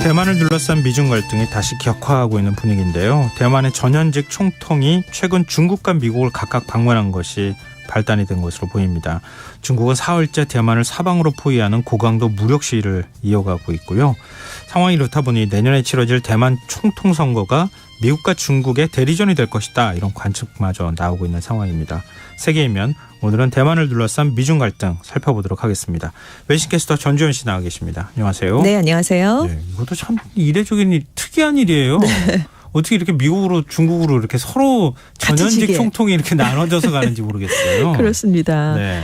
대만을 둘러싼 미중 갈등이 다시 격화하고 있는 분위기인데요. 대만의 전현직 총통이 최근 중국과 미국을 각각 방문한 것이 발단이 된 것으로 보입니다. 중국은 사흘째 대만을 사방으로 포위하는 고강도 무력 시위를 이어가고 있고요. 상황이 이렇다 보니 내년에 치러질 대만 총통 선거가 미국과 중국의 대리전이 될 것이다, 이런 관측마저 나오고 있는 상황입니다. 세계이면 오늘은 대만을 둘러싼 미중 갈등 살펴보도록 하겠습니다. 외신캐스터 전주현 씨 나와 계십니다. 안녕하세요. 네, 안녕하세요. 네, 이것도 참 이례적인 특이한 일이에요. 네. 어떻게 이렇게 미국으로 중국으로 이렇게 서로 전현직 시기에. 총통이 이렇게 나눠져서 가는지 모르겠어요. 그렇습니다. 네.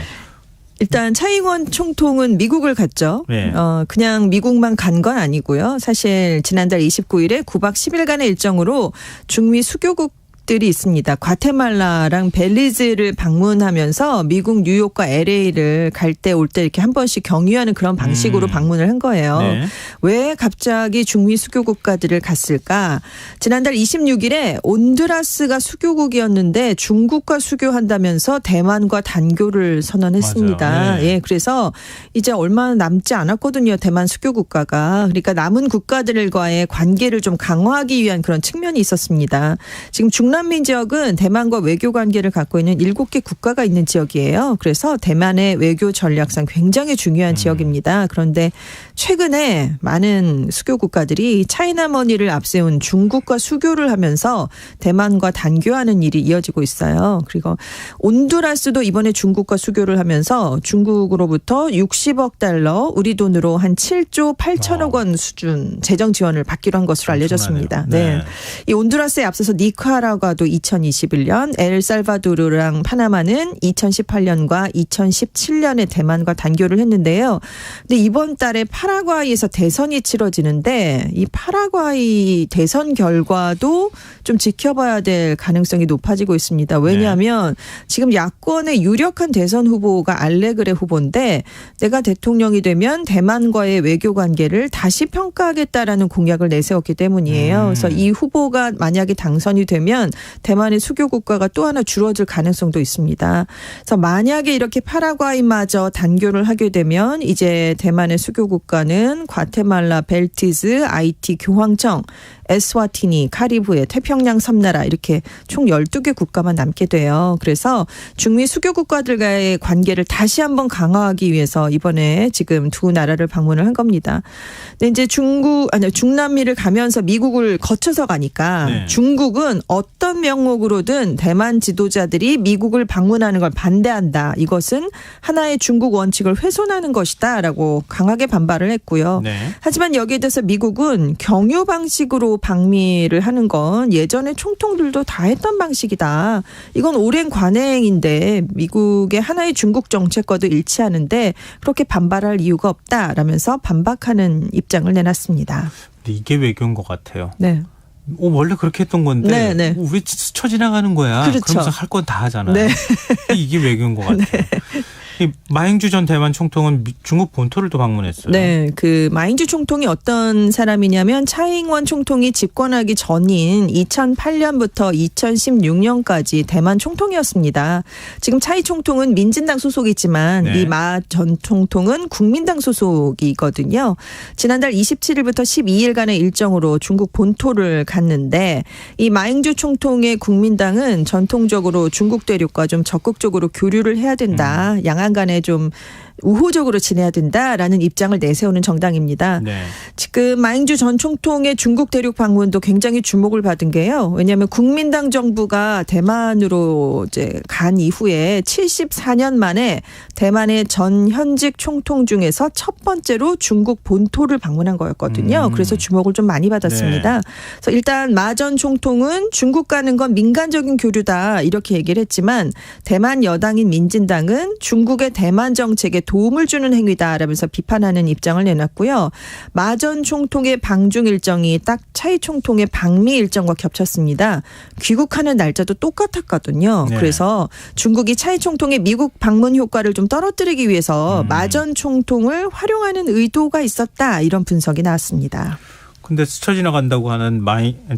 일단 차이잉원 총통은 미국을 갔죠. 네. 그냥 미국만 간 건 아니고요. 사실 지난달 29일에 9박 10일간의 일정으로 중미 수교국들이 있습니다. 과테말라랑 벨리즈를 방문하면서 미국 뉴욕과 LA를 갈 때 올 때 이렇게 한 번씩 경유하는 그런 방식으로 방문을 한 거예요. 네. 왜 갑자기 중미 수교 국가들을 갔을까? 지난달 26일에 온두라스가 수교국이었는데 중국과 수교한다면서 대만과 단교를 선언했습니다. 맞아요. 네. 예, 그래서 이제 얼마 남지 않았거든요. 대만 수교 국가가. 그러니까 남은 국가들과의 관계를 좀 강화하기 위한 그런 측면이 있었습니다. 지금 중남미 지역은 대만과 외교 관계를 갖고 있는 7개 국가가 있는 지역이에요. 그래서 대만의 외교 전략상 굉장히 중요한 지역입니다. 그런데 최근에 많은 수교 국가들이 차이나머니를 앞세운 중국과 수교를 하면서 대만과 단교하는 일이 이어지고 있어요. 그리고 온두라스도 이번에 중국과 수교를 하면서 중국으로부터 60억 달러, 우리 돈으로 한 7조 8천억 원 수준 재정 지원을 받기로 한 것으로 알려졌습니다. 네. 네. 이 온두라스에 앞서서 니카라과도 2021년, 엘살바도르랑 파나마는 2018년과 2017년에 대만과 단교를 했는데요. 근데 이번 달에 파라과이에서 대선이 치러지는데 이 파라과이 대선 결과도 좀 지켜봐야 될 가능성이 높아지고 있습니다. 왜냐하면 지금 야권의 유력한 대선 후보가 알레그레 후보인데 내가 대통령이 되면 대만과의 외교 관계를 다시 평가하겠다라는 공약을 내세웠기 때문이에요. 그래서 이 후보가 만약에 당선이 되면 대만의 수교 국가가 또 하나 줄어들 가능성도 있습니다. 그래서 만약에 이렇게 파라과이마저 단교를 하게 되면 이제 대만의 수교 국가는 과테말라, 벨티즈, 아이티 교황청, 에스와티니, 카리브해, 태평양 섬나라 이렇게 총 12개 국가만 남게 돼요. 그래서 중미 수교 국가들과의 관계를 다시 한번 강화하기 위해서 이번에 지금 두 나라를 방문을 한 겁니다. 근데 이제 중남미를 가면서 미국을 거쳐서 가니까 중국은 어떤 명목으로든 대만 지도자들이 미국을 방문하는 걸 반대한다. 이것은 하나의 중국 원칙을 훼손하는 것이다라고 강하게 반발을 했고요. 네. 하지만 여기에 대해서 미국은 경유 방식으로 방미를 하는 건 예전에 총통들도 다 했던 방식이다. 이건 오랜 관행인데 미국의 하나의 중국 정책과도 일치하는데 그렇게 반발할 이유가 없다라면서 반박하는 입장을 내놨습니다. 근데 이게 외교인 것 같아요. 네. 원래 그렇게 했던 건데 네. 왜 스쳐 지나가는 거야? 그렇죠. 그러면서 할 건 다 하잖아요. 네. 이게 외교인 것 같아요. 이 마잉주 전 대만 총통은 중국 본토를 또 방문했어요. 네, 그 마잉주 총통이 어떤 사람이냐면 차이잉원 총통이 집권하기 전인 2008년부터 2016년까지 대만 총통이었습니다. 지금 차이 총통은 민진당 소속이지만 네. 이 마 전 총통은 국민당 소속이거든요. 지난달 27일부터 12일간의 일정으로 중국 본토를 갔는데 이 마잉주 총통의 국민당은 전통적으로 중국 대륙과 좀 적극적으로 교류를 해야 된다. 양안 간에 좀 우호적으로 지내야 된다라는 입장을 내세우는 정당입니다. 네. 지금 마잉주 전 총통의 중국 대륙 방문도 굉장히 주목을 받은 게요. 왜냐하면 국민당 정부가 대만으로 이제 간 이후에 74년 만에 대만의 전 현직 총통 중에서 첫 번째로 중국 본토를 방문한 거였거든요. 그래서 주목을 좀 많이 받았습니다. 네. 그래서 일단 마 전 총통은 중국 가는 건 민간적인 교류다 이렇게 얘기를 했지만 대만 여당인 민진당은 중국의 대만 정책에 도움을 주는 행위다라면서 비판하는 입장을 내놨고요. 마 전 총통의 방중 일정이 딱 차이 총통의 방미 일정과 겹쳤습니다. 귀국하는 날짜도 똑같았거든요. 네. 그래서 중국이 차이 총통의 미국 방문 효과를 좀 떨어뜨리기 위해서 마 전 총통을 활용하는 의도가 있었다 이런 분석이 나왔습니다. 근데 스쳐 지나간다고 하는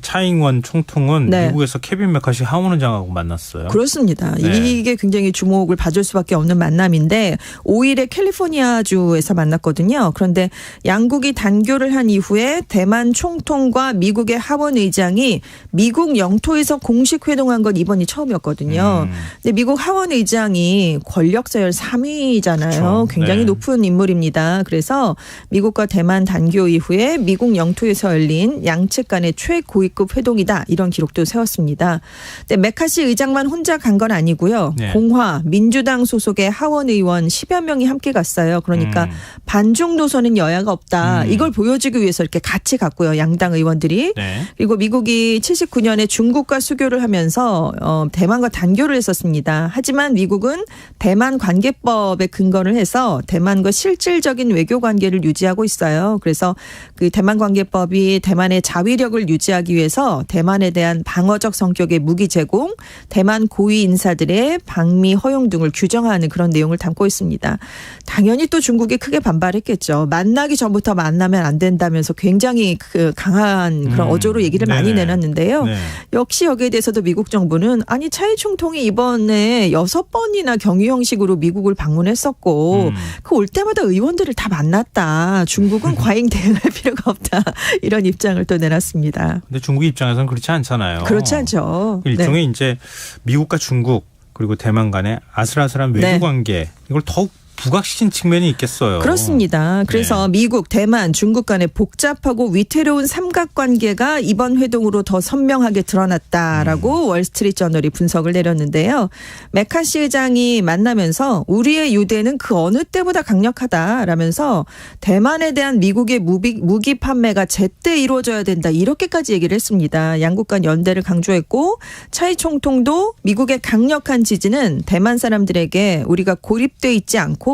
차잉원 총통은 네. 미국에서 케빈 메카시 하원 의장하고 만났어요. 그렇습니다. 네. 이게 굉장히 주목을 받을 수밖에 없는 만남인데 5일에 캘리포니아주에서 만났거든요. 그런데 양국이 단교를 한 이후에 대만 총통과 미국의 하원 의장이 미국 영토에서 공식 회동한 건 이번이 처음이었거든요. 근데 미국 하원 의장이 권력 서열 3위잖아요. 그렇죠. 굉장히 네. 높은 인물입니다. 그래서 미국과 대만 단교 이후에 미국 영토에서 열린 양측 간의 최고위급 회동이다. 이런 기록도 세웠습니다. 근데 메카시 의장만 혼자 간 건 아니고요. 네. 공화, 민주당 소속의 하원 의원 10여 명이 함께 갔어요. 그러니까 반중 노선은 여야가 없다. 이걸 보여주기 위해서 이렇게 같이 갔고요. 양당 의원들이. 네. 그리고 미국이 79년에 중국과 수교를 하면서 대만과 단교를 했었습니다. 하지만 미국은 대만 관계법에 근거를 해서 대만과 실질적인 외교 관계를 유지하고 있어요. 그래서 그 대만 관계법이 대만의 자위력을 유지하기 위해서 대만에 대한 방어적 성격의 무기 제공, 대만 고위 인사들의 방미 허용 등을 규정하는 그런 내용을 담고 있습니다. 당연히 또 중국이 크게 반발했겠죠. 만나기 전부터 만나면 안 된다면서 굉장히 그 강한 그런 어조로 얘기를 많이 내놨는데요. 네. 역시 여기에 대해서도 미국 정부는 아니 차이 총통이 이번에 6번이나 경유 형식으로 미국을 방문했었고 그 올 때마다 의원들을 다 만났다. 중국은 과잉 대응할 필요가 없다. 이런 입장을 또 내놨습니다. 근데 중국 입장에서는 그렇지 않잖아요. 그렇지 않죠. 일종의 네. 이제 미국과 중국 그리고 대만 간의 아슬아슬한 외교 네. 관계 이걸 더욱 부각시킨 측면이 있겠어요. 그렇습니다. 그래서 미국, 대만, 중국 간의 복잡하고 위태로운 삼각관계가 이번 회동으로 더 선명하게 드러났다라고 월스트리트저널이 분석을 내렸는데요. 메카시 의장이 만나면서 우리의 유대는 그 어느 때보다 강력하다라면서 대만에 대한 미국의 무기 판매가 제때 이루어져야 된다 이렇게까지 얘기를 했습니다. 양국 간 연대를 강조했고 차이 총통도 미국의 강력한 지지는 대만 사람들에게 우리가 고립돼 있지 않고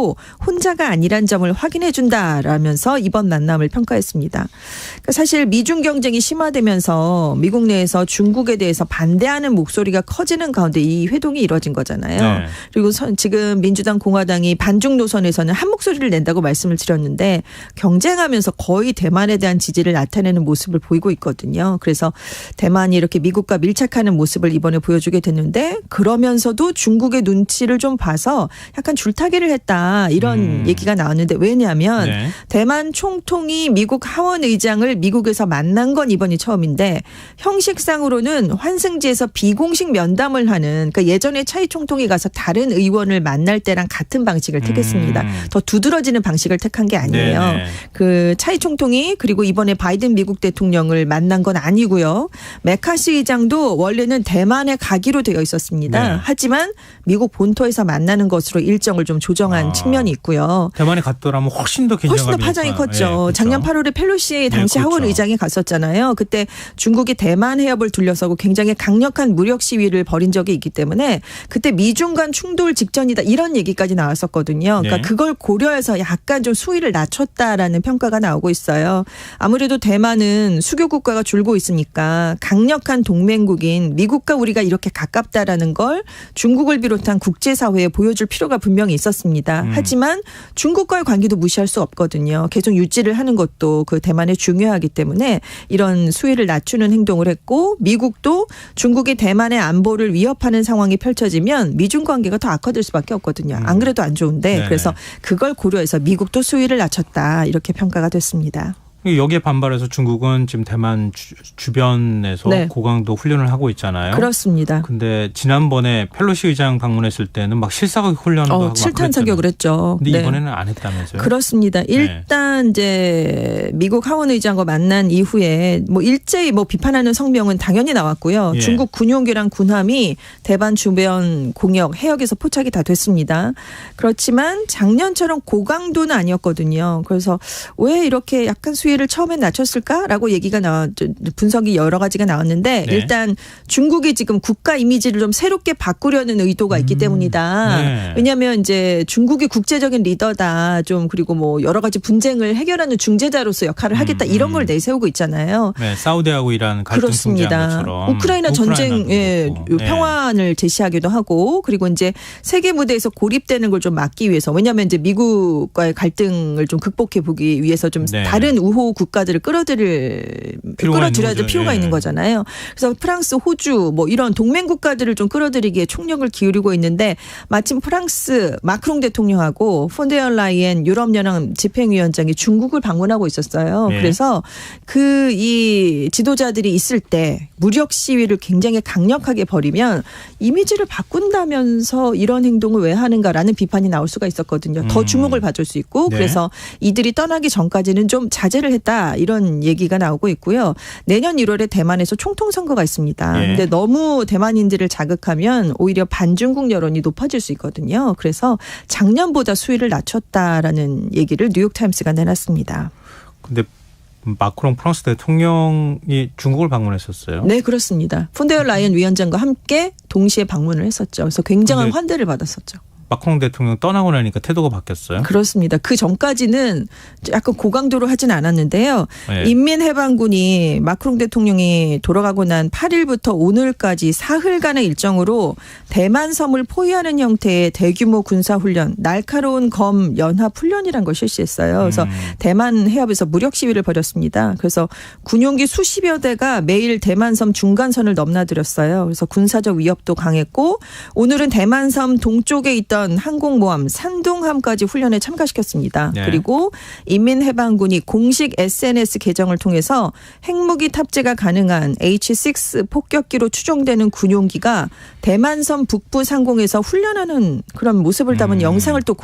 혼자가 아니란 점을 확인해 준다라면서 이번 만남을 평가했습니다. 그러니까 사실 미중 경쟁이 심화되면서 미국 내에서 중국에 대해서 반대하는 목소리가 커지는 가운데 이 회동이 이뤄진 거잖아요. 네. 그리고 지금 민주당 공화당이 반중 노선에서는 한 목소리를 낸다고 말씀을 드렸는데 경쟁하면서 거의 대만에 대한 지지를 나타내는 모습을 보이고 있거든요. 그래서 대만이 이렇게 미국과 밀착하는 모습을 이번에 보여주게 됐는데 그러면서도 중국의 눈치를 좀 봐서 약간 줄타기를 했다. 이런 얘기가 나왔는데 왜냐하면 네. 대만 총통이 미국 하원 의장을 미국에서 만난 건 이번이 처음인데 형식상으로는 환승지에서 비공식 면담을 하는 그러니까 예전에 차이 총통이 가서 다른 의원을 만날 때랑 같은 방식을 택했습니다. 더 두드러지는 방식을 택한 게 아니에요. 네네. 그 차이 총통이 그리고 이번에 바이든 미국 대통령을 만난 건 아니고요. 메카시 의장도 원래는 대만에 가기로 되어 있었습니다. 네. 하지만 미국 본토에서 만나는 것으로 일정을 좀 조정한 측면이 있고요. 대만에 갔더라면 훨씬 더 긴장감이 훨씬 더 파장이 컸죠. 네, 그렇죠. 작년 8월에 펠로시 당시 네, 그렇죠. 하원 의장이 갔었잖아요. 그때 중국이 대만 해협을 둘러서고 굉장히 강력한 무력 시위를 벌인 적이 있기 때문에 그때 미중 간 충돌 직전이다 이런 얘기까지 나왔었거든요. 그러니까 네. 그걸 고려해서 약간 좀 수위를 낮췄다라는 평가가 나오고 있어요. 아무래도 대만은 수교 국가가 줄고 있으니까 강력한 동맹국인 미국과 우리가 이렇게 가깝다라는 걸 중국을 비롯한 국제사회에 보여줄 필요가 분명히 있었습니다. 하지만 중국과의 관계도 무시할 수 없거든요. 계속 유지를 하는 것도 그 대만에 중요하기 때문에 이런 수위를 낮추는 행동을 했고 미국도 중국이 대만의 안보를 위협하는 상황이 펼쳐지면 미중 관계가 더 악화될 수밖에 없거든요. 안 그래도 안 좋은데 네네. 그래서 그걸 고려해서 미국도 수위를 낮췄다 이렇게 평가가 됐습니다. 여기에 반발해서 중국은 지금 대만 주변에서 네. 고강도 훈련을 하고 있잖아요. 그렇습니다. 근데 지난번에 펠로시 의장 방문했을 때는 막 실사격 훈련도 하고 막 7탄 그랬잖아요. 사격을 했죠. 근데 네. 이번에는 안 했다면서요? 그렇습니다. 일단 이제 미국 하원 의장과 만난 이후에 뭐 일제히 뭐 비판하는 성명은 당연히 나왔고요. 예. 중국 군용기랑 군함이 대만 주변 공역 해역에서 포착이 다 됐습니다. 그렇지만 작년처럼 고강도는 아니었거든요. 그래서 왜 이렇게 약간 수위를 처음에 낮췄을까라고 얘기가 분석이 여러 가지가 나왔는데 네. 일단 중국이 지금 국가 이미지를 좀 새롭게 바꾸려는 의도가 있기 때문이다. 네. 왜냐하면 이제 중국이 국제적인 리더다. 좀 그리고 뭐 여러 가지 분쟁을 해결하는 중재자로서 역할을 하겠다. 이런 걸 내세우고 있잖아요. 네, 사우디하고 이란 갈등 중재한 그렇습니다. 것처럼 우크라이나 전쟁 그렇고. 네. 평화를 제시하기도 하고 그리고 이제 세계 무대에서 고립되는 걸 좀 막기 위해서 왜냐하면 이제 미국과의 갈등을 좀 극복해 보기 위해서 좀 네. 다른 우호 내토 국가들을 끌어들여야 될 필요가 있는 거잖아요. 그래서 프랑스, 호주 뭐 이런 동맹 국가들을 좀 끌어들이기에 총력을 기울이고 있는데 마침 프랑스 마크롱 대통령하고 폰데어라이엔 유럽연합 집행위원장이 중국을 방문하고 있었어요. 네. 그래서 이 지도자들이 있을 때 무력 시위를 굉장히 강력하게 벌이면 이미지를 바꾼다면서 이런 행동을 왜 하는가라는 비판이 나올 수가 있었거든요. 더 주목을 받을 수 있고 네. 그래서 이들이 떠나기 전까지는 좀 자제를 했다 이런 얘기가 나오고 있고요. 내년 1월에 대만에서 총통 선거가 있습니다. 네. 근데 너무 대만인들을 자극하면 오히려 반중국 여론이 높아질 수 있거든요. 그래서 작년보다 수위를 낮췄다라는 얘기를 뉴욕타임스가 내놨습니다. 근데 마크롱 프랑스 대통령이 중국을 방문했었어요. 네, 그렇습니다. 폰데어라이엔 위원장과 함께 동시에 방문을 했었죠. 그래서 굉장한 환대를 받았었죠. 마크롱 대통령 떠나고 나니까 태도가 바뀌었어요? 그렇습니다. 그 전까지는 약간 고강도로 하진 않았는데요. 네. 인민해방군이 마크롱 대통령이 돌아가고 난 8일부터 오늘까지 사흘간의 일정으로 대만섬을 포위하는 형태의 대규모 군사훈련, 날카로운 검 연합훈련이란 걸 실시했어요. 그래서 대만 해협에서 무력 시위를 벌였습니다. 그래서 군용기 수십여 대가 매일 대만섬 중간선을 넘나들었어요. 그래서 군사적 위협도 강했고 오늘은 대만섬 동쪽에 있던 항공모함 산둥함까지 훈련에 참가시켰습니다. 네. 그리고 인민해방군이 공식 SNS 계정을 통해서 핵무기 탑재가 가능한 H-6 폭격기로 추정되는 군용기가 대만섬 북부 상공에서 훈련하는 그런 모습을 담은 영상을 또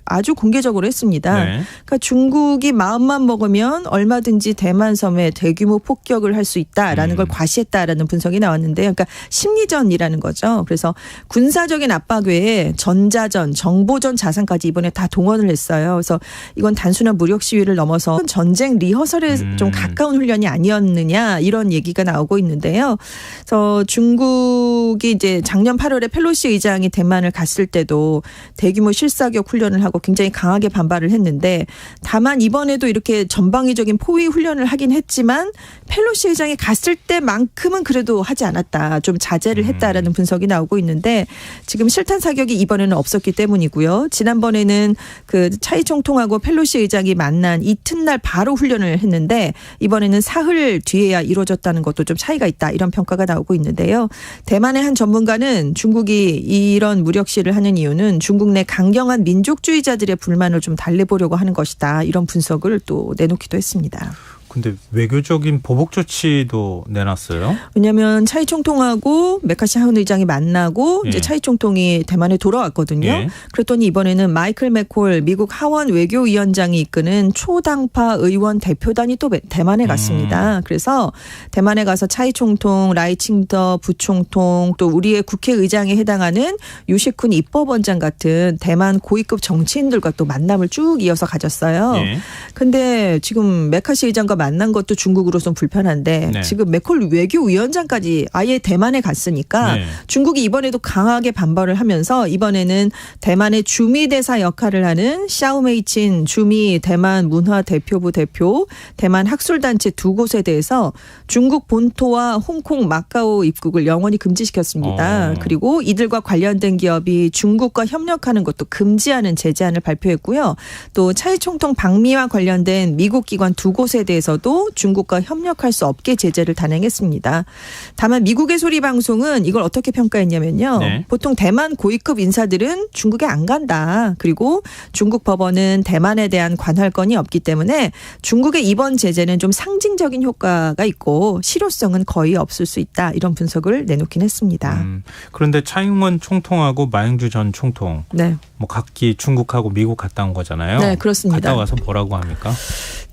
아주 공개적으로 했습니다. 네. 그러니까 중국이 마음만 먹으면 얼마든지 대만섬에 대규모 폭격을 할 수 있다라는 걸 과시했다라는 분석이 나왔는데요. 그러니까 심리전이라는 거죠. 그래서 군사적인 압박 외에 전자전, 정보전 자산까지 이번에 다 동원을 했어요. 그래서 이건 단순한 무력 시위를 넘어서 전쟁 리허설에 좀 가까운 훈련이 아니었느냐 이런 얘기가 나오고 있는데요. 그래서 중국이 이제 작년 8월에 펠로시 의장이 대만을 갔을 때도 대규모 실사격 훈련을 하고 굉장히 강하게 반발을 했는데 다만 이번에도 이렇게 전방위적인 포위 훈련을 하긴 했지만 펠로시 의장이 갔을 때만큼은 그래도 하지 않았다. 좀 자제를 했다라는 분석이 나오고 있는데 지금 실탄 사격이 이번에는 없었기 때문이고요. 지난번에는 그 차이 총통하고 펠로시 의장이 만난 이튿날 바로 훈련을 했는데 이번에는 사흘 뒤에야 이루어졌다는 것도 좀 차이가 있다. 이런 평가가 나오고 있는데요. 대만의 한 전문가는 중국이 이런 무력 시위를 하는 이유는 중국 내 강경한 민족주의자들의 불만을 좀 달래보려고 하는 것이다. 이런 분석을 또 내놓기도 했습니다. 근데 외교적인 보복 조치도 내놨어요? 왜냐하면 차이 총통하고 메카시 하원 의장이 만나고 예. 이제 차이 총통이 대만에 돌아왔거든요. 예. 그랬더니 이번에는 마이클 맥콜 미국 하원 외교위원장이 이끄는 초당파 의원 대표단이 또 대만에 갔습니다. 그래서 대만에 가서 차이 총통, 라이칭더 부총통 또 우리의 국회의장에 해당하는 유시쿤 입법원장 같은 대만 고위급 정치인들과 또 만남을 쭉 이어서 가졌어요. 그런데 지금 메카시 의장과 만난 것도 중국으로서는 불편한데 네. 지금 맥콜 외교위원장까지 아예 대만에 갔으니까 네. 중국이 이번에도 강하게 반발을 하면서 이번에는 대만의 주미 대사 역할을 하는 샤오메이친 주미 대만 문화대표부 대표, 대만 학술단체 두 곳에 대해서 중국 본토와 홍콩, 마카오 입국을 영원히 금지시켰습니다. 그리고 이들과 관련된 기업이 중국과 협력하는 것도 금지하는 제재안을 발표했고요. 또 차이 총통 방미와 관련된 미국 기관 두 곳에 대해서도 중국과 협력할 수 없게 제재를 단행했습니다. 다만 미국의 소리 방송은 이걸 어떻게 평가했냐면요. 네. 보통 대만 고위급 인사들은 중국에 안 간다. 그리고 중국 법원은 대만에 대한 관할권이 없기 때문에 중국의 이번 제재는 좀 상징적인 효과가 있고 실효성은 거의 없을 수 있다. 이런 분석을 내놓긴 했습니다. 그런데 차잉원 총통하고 마영주 전 총통 네. 뭐 각기 중국하고 미국 갔다 온 거잖아요. 네, 그렇습니다. 갔다 와서 뭐라고 합니까?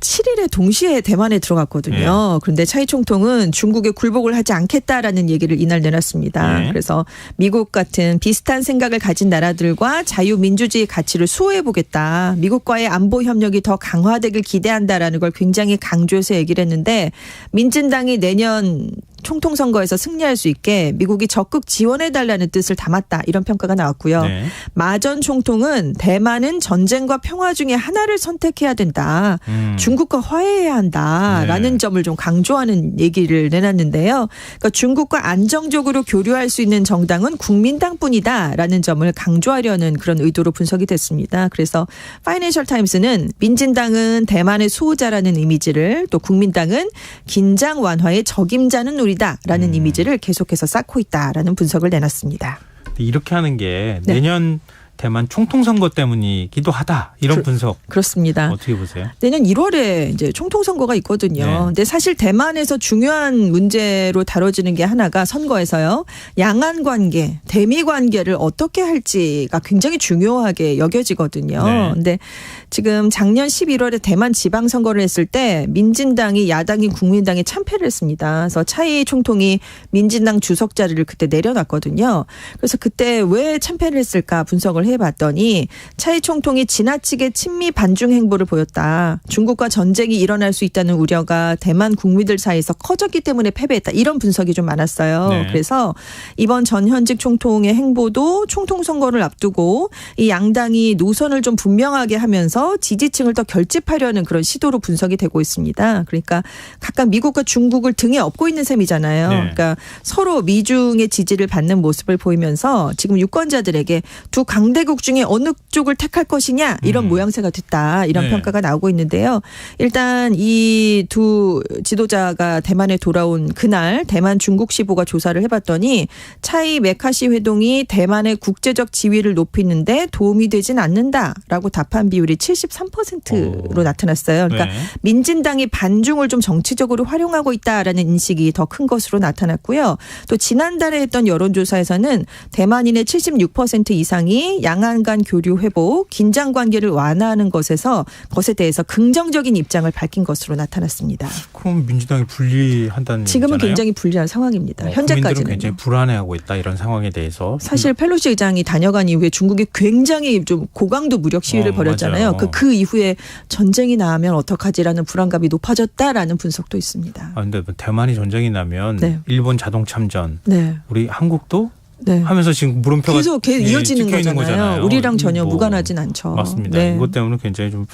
7일에 동시에 대만에 들어갔거든요. 그런데 차이 총통은 중국에 굴복을 하지 않겠다라는 얘기를 이날 내놨습니다. 그래서 미국 같은 비슷한 생각을 가진 나라들과 자유민주주의 가치를 수호해보겠다. 미국과의 안보 협력이 더 강화되길 기대한다라는 걸 굉장히 강조해서 얘기를 했는데 민진당이 내년 총통 선거에서 승리할 수 있게 미국이 적극 지원해달라는 뜻을 담았다. 이런 평가가 나왔고요. 네. 마 전 총통은 대만은 전쟁과 평화 중에 하나를 선택해야 된다. 중국과 화해해야 한다라는 네. 점을 좀 강조하는 얘기를 내놨는데요. 그러니까 중국과 안정적으로 교류할 수 있는 정당은 국민당뿐이다라는 점을 강조하려는 그런 의도로 분석이 됐습니다. 그래서 파이낸셜 타임스는 민진당은 대만의 수호자라는 이미지를 또 국민당은 긴장 완화의 적임자는 우리다라는 이미지를 계속해서 쌓고 있다라는 분석을 내놨습니다. 이렇게 하는 게 네. 내년 대만 총통 선거 때문이기도 하다. 이런 분석. 그렇습니다. 어떻게 보세요? 내년 1월에 이제 총통 선거가 있거든요. 네. 근데 사실 대만에서 중요한 문제로 다뤄지는 게 하나가 선거에서요. 양안 관계, 대미 관계를 어떻게 할지가 굉장히 중요하게 여겨지거든요. 네. 근데 지금 작년 11월에 대만 지방 선거를 했을 때 민진당이 야당인 국민당에 참패를 했습니다. 그래서 차이 총통이 민진당 주석 자리를 그때 내려놨거든요. 그래서 그때 왜 참패를 했을까 분석을 해봤더니 차이 총통이 지나치게 친미 반중 행보를 보였다. 중국과 전쟁이 일어날 수 있다는 우려가 대만 국민들 사이에서 커졌기 때문에 패배했다. 이런 분석이 좀 많았어요. 네. 그래서 이번 전현직 총통의 행보도 총통 선거를 앞두고 이 양당이 노선을 좀 분명하게 하면서 지지층을 더 결집하려는 그런 시도로 분석이 되고 있습니다. 그러니까 각각 미국과 중국을 등에 업고 있는 셈이잖아요. 네. 그러니까 서로 미중의 지지를 받는 모습을 보이면서 지금 유권자들에게 두 강대국 중에 어느 쪽을 택할 것이냐 이런 모양새가 됐다. 이런 네. 평가가 나오고 있는데요. 일단 이 두 지도자가 대만에 돌아온 그날 대만 중국시보가 조사를 해봤더니 차이 메카시 회동이 대만의 국제적 지위를 높이는데 도움이 되진 않는다라고 답한 비율이 73%로 나타났어요. 그러니까 네. 민진당이 반중을 좀 정치적으로 활용하고 있다라는 인식이 더 큰 것으로 나타났고요. 또 지난달에 했던 여론조사에서는 대만인의 76% 이상이 양안 간 교류 회복, 긴장 관계를 완화하는 것에 대해서 긍정적인 입장을 밝힌 것으로 나타났습니다. 그럼 민주당이 불리한다는 지금은 얘기잖아요? 굉장히 불리한 상황입니다. 국민들은 현재까지는. 굉장히 불안해하고 있다. 이런 상황에 대해서. 사실 펠로시 의장이 다녀간 이후에 중국이 굉장히 좀 고강도 무력 시위를 벌였잖아요. 맞아요. 그 이후에 전쟁이 나면 어떡하지라는 불안감이 높아졌다라는 분석도 있습니다. 근데 대만이 전쟁이 나면 네. 일본 자동 참전, 네. 우리 한국도 네. 하면서 지금 물음표가 계속 이어지는 찍혀 있는 거잖아요. 우리랑 전혀 뭐 무관하진 않죠. 맞습니다. 네. 이것 때문에 굉장히 좀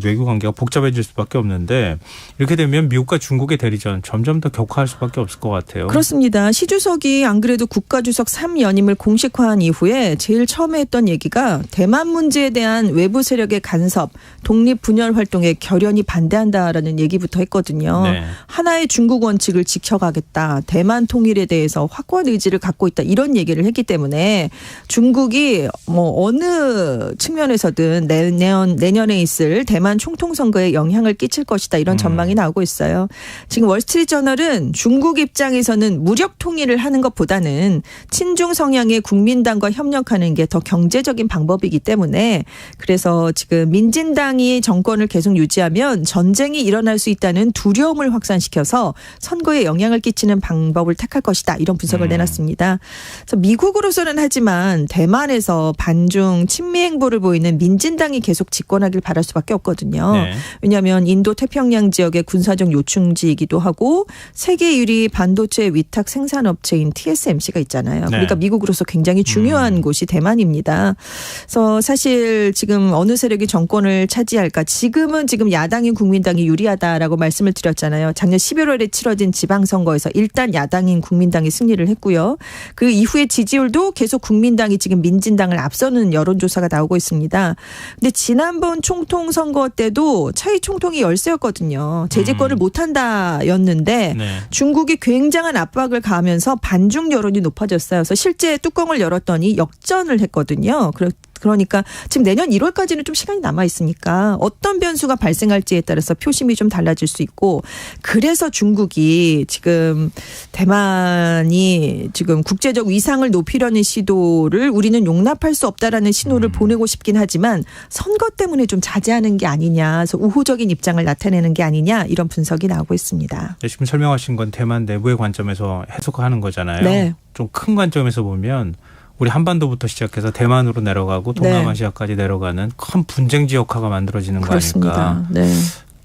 외교 관계가 복잡해질 수밖에 없는데 이렇게 되면 미국과 중국의 대리전 점점 더 격화할 수밖에 없을 것 같아요. 그렇습니다. 시 주석이 안 그래도 국가주석 3연임을 공식화한 이후에 제일 처음에 했던 얘기가 대만 문제에 대한 외부 세력의 간섭, 독립 분열 활동에 결연히 반대한다라는 얘기부터 했거든요. 네. 하나의 중국 원칙을 지켜가겠다. 대만 통일에 대해서 확고한 의지를 갖고 있다. 이런 얘기를 했기 때문에 중국이 뭐 어느 측면에서든 내년에 있을 대만 총통 선거에 영향을 끼칠 것이다. 이런 전망이 나오고 있어요. 지금 월스트리트저널은 중국 입장에서는 무력 통일을 하는 것보다는 친중 성향의 국민당과 협력하는 게 더 경제적인 방법이기 때문에 그래서 지금 민진당이 정권을 계속 유지하면 전쟁이 일어날 수 있다는 두려움을 확산시켜서 선거에 영향을 끼치는 방법을 택할 것이다. 이런 분석을 내놨습니다. 그래서 미국으로서는 하지만 대만에서 반중 친미 행보를 보이는 민진당이 계속 집권하길 바랄 수밖에 없거든요. 네. 왜냐하면 인도 태평양 지역의 군사적 요충지이기도 하고 세계 1위 반도체 위탁 생산업체인 TSMC가 있잖아요. 네. 그러니까 미국으로서 굉장히 중요한 곳이 대만입니다. 그래서 사실 지금 어느 세력이 정권을 차지할까 지금 야당인 국민당이 유리하다라고 말씀을 드렸잖아요. 작년 11월에 치러진 지방선거에서 일단 야당인 국민당이 승리를 했고요. 그 이후에 지지율도 계속 국민당이 지금 민진당을 앞서는 여론조사가 나오고 있습니다. 근데 지난번 총통 선거 때도 차이 총통이 열세였거든요. 재집권을 못한다였는데 네. 중국이 굉장한 압박을 가하면서 반중 여론이 높아졌어요. 그래서 실제 뚜껑을 열었더니 역전을 했거든요. 그러니까 지금 내년 1월까지는 좀 시간이 남아 있으니까 어떤 변수가 발생할지에 따라서 표심이 좀 달라질 수 있고 그래서 중국이 지금 대만이 지금 국제적 위상을 높이려는 시도를 우리는 용납할 수 없다라는 신호를 보내고 싶긴 하지만 선거 때문에 좀 자제하는 게 아니냐. 그래서 우호적인 입장을 나타내는 게 아니냐 이런 분석이 나오고 있습니다. 지금 설명하신 건 대만 내부의 관점에서 해석하는 거잖아요. 네. 좀 큰 관점에서 보면 우리 한반도부터 시작해서 대만으로 내려가고 동남아시아까지 내려가는 큰 분쟁 지역화가 만들어지는 거 그렇습니다. 아닐까. 네.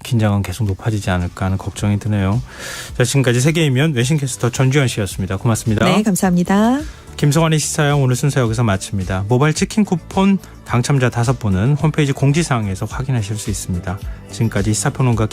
긴장은 계속 높아지지 않을까 하는 걱정이 드네요. 자, 지금까지 세계이면 외신캐스터 전주현 씨였습니다. 고맙습니다. 네, 감사합니다. 김성환의 시사형 오늘 순서 여기서 마칩니다. 모바일 치킨 쿠폰 당첨자 5분은 홈페이지 공지사항에서 확인하실 수 있습니다. 지금까지 시사평론가